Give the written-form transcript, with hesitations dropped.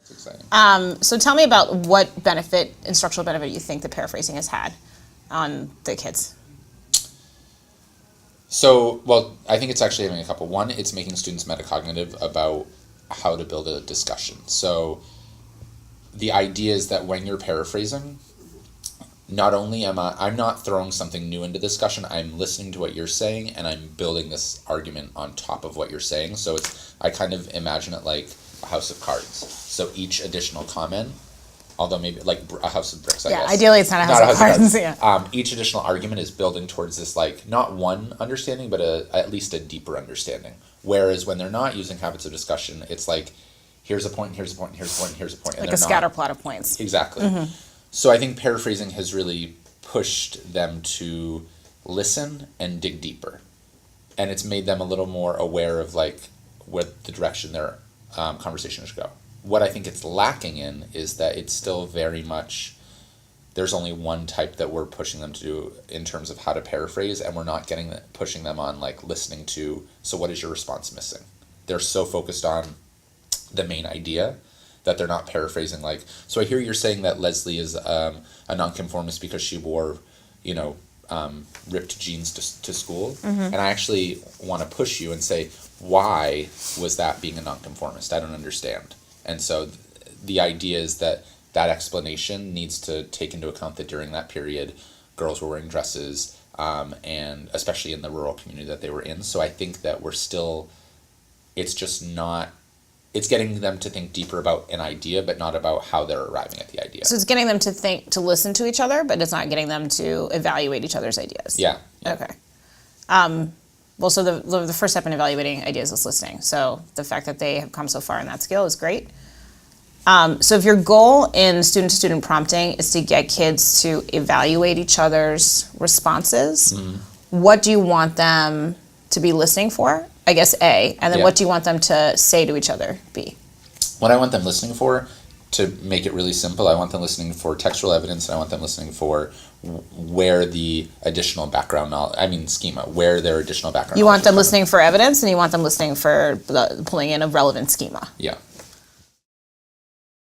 It's exciting. So tell me about what instructional benefit you think the paraphrasing has had on the kids. So, well, I think it's actually having a couple. One, it's making students metacognitive about how to build a discussion. So the idea is that when you're paraphrasing, not only I'm not throwing something new into discussion, I'm listening to what you're saying and I'm building this argument on top of what you're saying. So I kind of imagine it like a house of cards. So each additional comment, although maybe like a house of bricks, I guess. Yeah, ideally it's not a house of cards. Yeah. Each additional argument is building towards this, like, not one understanding, but at least a deeper understanding. Whereas when they're not using habits of discussion, it's like, here's a point, here's a point, here's a point, here's a point. Like a scatter plot of points. Exactly. Mm-hmm. So I think paraphrasing has really pushed them to listen and dig deeper. And it's made them a little more aware of, like, what the direction their conversation should go. What I think it's lacking in is that it's still very much, there's only one type that we're pushing them to do in terms of how to paraphrase, and we're not pushing them on, like, listening to, so what is your response missing? They're so focused on the main idea that they're not paraphrasing, like, so I hear you're saying that Leslie is a nonconformist because she wore, ripped jeans to school. Mm-hmm. And I actually want to push you and say, why was that being a nonconformist? I don't understand. And so the idea is that explanation needs to take into account that during that period, girls were wearing dresses, and especially in the rural community that they were in. So I think that it's getting them to think deeper about an idea, but not about how they're arriving at the idea. So it's getting them to listen to each other, but it's not getting them to evaluate each other's ideas. Yeah. Okay. Well, so the first step in evaluating ideas is listening. So the fact that they have come so far in that skill is great. So if your goal in student-to-student prompting is to get kids to evaluate each other's responses, what do you want them to be listening for? I guess A, and then what do you want them to say to each other, B? What I want them listening for, to make it really simple, I want them listening for textual evidence, and I want them listening for where the additional background knowledge, schema, where their additional background You knowledge want them listening for evidence, and you want them listening for the pulling in of relevant schema. Yeah.